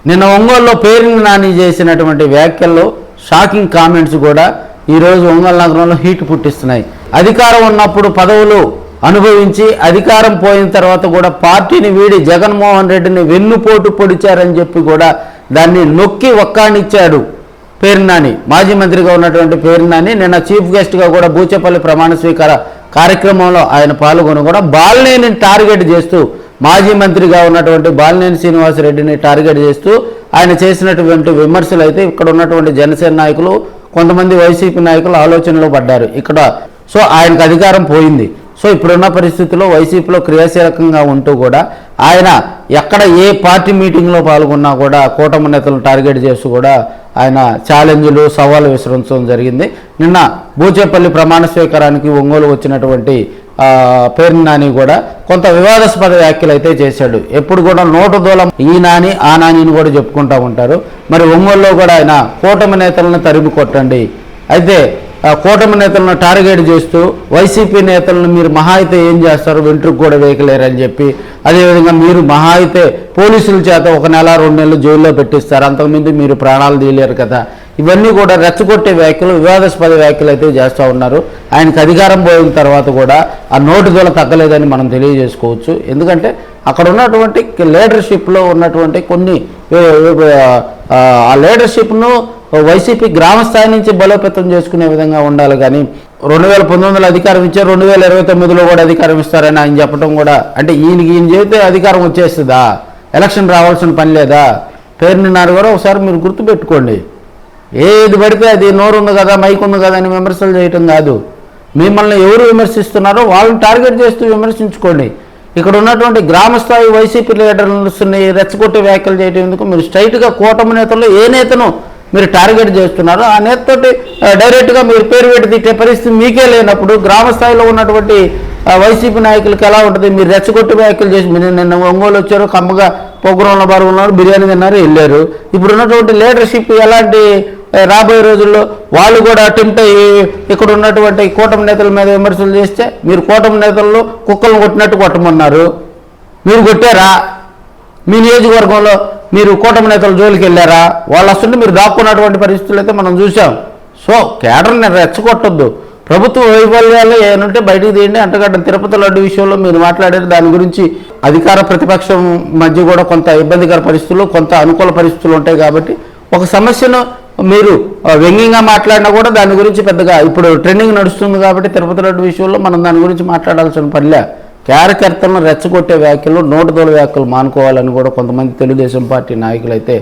నిన్న ఒంగోలులో పేరుని నాని చేసినటువంటి వ్యాఖ్యల్లో షాకింగ్ కామెంట్స్ కూడా ఈరోజు ఒంగోలు నగరంలో హీట్ పుట్టిస్తున్నాయి. అధికారం ఉన్నప్పుడు పదవులు అనుభవించి అధికారం పోయిన తర్వాత కూడా పార్టీని వీడి జగన్మోహన్ రెడ్డిని వెన్నుపోటు పొడిచారని చెప్పి కూడా దాన్ని నొక్కి ఒక్కానిచ్చాడు పేరుని నాని. మాజీ మంత్రిగా ఉన్నటువంటి పేరుని నాని నిన్న చీఫ్ గెస్ట్గా కూడా బూచేపల్లి ప్రమాణ స్వీకార కార్యక్రమంలో ఆయన పాల్గొని కూడా బాలినేని టార్గెట్ చేస్తూ మాజీ మంత్రిగా ఉన్నటువంటి బాలినేని శ్రీనివాసరెడ్డిని టార్గెట్ చేస్తూ ఆయన చేసినటువంటి విమర్శలు అయితే ఇక్కడ ఉన్నటువంటి జనసేన నాయకులు కొంతమంది వైసీపీ నాయకులు ఆలోచనలో పడ్డారు ఇక్కడ. సో ఆయనకు అధికారం పోయింది. సో ఇప్పుడున్న పరిస్థితుల్లో వైసీపీలో క్రియాశీలకంగా ఉంటూ కూడా ఆయన ఎక్కడ ఏ పార్టీ మీటింగ్లో పాల్గొన్నా కూడా కూటమి నేతలను టార్గెట్ చేస్తూ కూడా ఆయన ఛాలెంజ్లు సవాలు విసరించడం జరిగింది. నిన్న బూచేపల్లి ప్రమాణ స్వీకారానికి ఒంగోలు వచ్చినటువంటి పేరుని నాని కూడా కొంత వివాదాస్పద వ్యాఖ్యలు అయితే చేశాడు. ఎప్పుడు కూడా నోటు దూలం ఈ నాని ఆ నానిని కూడా చెప్పుకుంటూ ఉంటారు. మరి ఒంగోలులో కూడా ఆయన కూటమి నేతలను తరిమి కొట్టండి, అయితే కూటమి నేతలను టార్గెట్ చేస్తూ వైసీపీ నేతలను మీరు మహా అయితే ఏం చేస్తారు, వెంట్రుకు కూడా వేయకలేరని చెప్పి, అదేవిధంగా మీరు మహా అయితే పోలీసుల చేత 1 నెల 2 నెలలు జైల్లో పెట్టిస్తారు, అంతకుముందు మీరు ప్రాణాలు తీయలేరు కదా. ఇవన్నీ కూడా రెచ్చగొట్టే వ్యాఖ్యలు, వివాదాస్పద వ్యాఖ్యలు అయితే చేస్తూ ఉన్నారు. ఆయనకు అధికారం పోయిన తర్వాత కూడా ఆ నోటు దూల తగ్గలేదని మనం తెలియజేసుకోవచ్చు. ఎందుకంటే అక్కడ ఉన్నటువంటి లీడర్షిప్లో ఉన్నటువంటి కొన్ని ఆ లీడర్షిప్ను వైసీపీ గ్రామ స్థాయి నుంచి బలోపేతం చేసుకునే విధంగా ఉండాలి. కానీ 2019లో అధికారం ఇచ్చారు, 2029లో కూడా అధికారం ఇస్తారని ఆయన చెప్పడం కూడా, అంటే ఈయన చేస్తే అధికారం వచ్చేస్తుందా, ఎలక్షన్ రావాల్సిన పని లేదా? పేరుని నాని కూడా ఒకసారి మీరు గుర్తుపెట్టుకోండి. ఏది పడితే అది నోరు ఉంది కదా, మైక్ ఉంది కదా అని విమర్శలు చేయటం కాదు. మిమ్మల్ని ఎవరు విమర్శిస్తున్నారో వాళ్ళని టార్గెట్ చేస్తూ విమర్శించుకోండి. ఇక్కడ ఉన్నటువంటి గ్రామస్థాయి వైసీపీ లీడర్లని రెచ్చగొట్టే వ్యాఖ్యలు చేయడం ఎందుకు? మీరు స్ట్రైట్గా కూటమి నేతల్లో ఏ నేతను మీరు టార్గెట్ చేస్తున్నారో ఆ నేతతోటి డైరెక్ట్గా మీరు పేరు పెట్టి తిట్టే పరిస్థితి మీకే లేనప్పుడు గ్రామ స్థాయిలో ఉన్నటువంటి వైసీపీ నాయకులకి ఎలా ఉంటుంది? మీరు రెచ్చగొట్టి వ్యాఖ్యలు చేసి, మీరు నిన్న ఒంగోలు వచ్చారు, కమ్మగా పొగ్గురంలో బారు ఉన్నారు, బిర్యానీ తిన్నారు, వెళ్ళారు. ఇప్పుడు ఉన్నటువంటి లీడర్షిప్ ఎలాంటి రాబోయే రోజుల్లో వాళ్ళు కూడా అటెంప్ట్ అయ్యి ఇక్కడ ఉన్నటువంటి కూటమి నేతల మీద విమర్శలు చేస్తే మీరు కూటమి నేతల్లో కుక్కలను కొట్టినట్టు కొట్టమన్నారు. మీరు కొట్టారా? మీ నియోజకవర్గంలో మీరు కూటమి నేతల జోలికి వెళ్ళారా? వాళ్ళు వస్తుంటే మీరు దాక్కున్నటువంటి పరిస్థితులు అయితే మనం చూసాం. సో కేడర్ని రెచ్చగొట్టొద్దు. ప్రభుత్వ వైఫల్యాలు ఏమంటే బయటికి తీయండి. అంటగడ్డ తిరుపతి లడ్డు విషయంలో మీరు మాట్లాడారు, దాని గురించి అధికార ప్రతిపక్షం మధ్య కూడా కొంత ఇబ్బందికర పరిస్థితులు, కొంత అనుకూల పరిస్థితులు ఉంటాయి. కాబట్టి ఒక సమస్యను మీరు వ్యంగ్యంగా మాట్లాడినా కూడా దాని గురించి పెద్దగా ఇప్పుడు ట్రెండింగ్ నడుస్తుంది కాబట్టి తిరుపతి లడ్డు విషయంలో మనం దాని గురించి మాట్లాడాల్సిన పనిలే. కార్యకర్తలను రెచ్చగొట్టే వ్యాఖ్యలు, నోటుదోల వ్యాఖ్యలు మానుకోవాలని కూడా కొంతమంది తెలుగుదేశం పార్టీ నాయకులు అయితే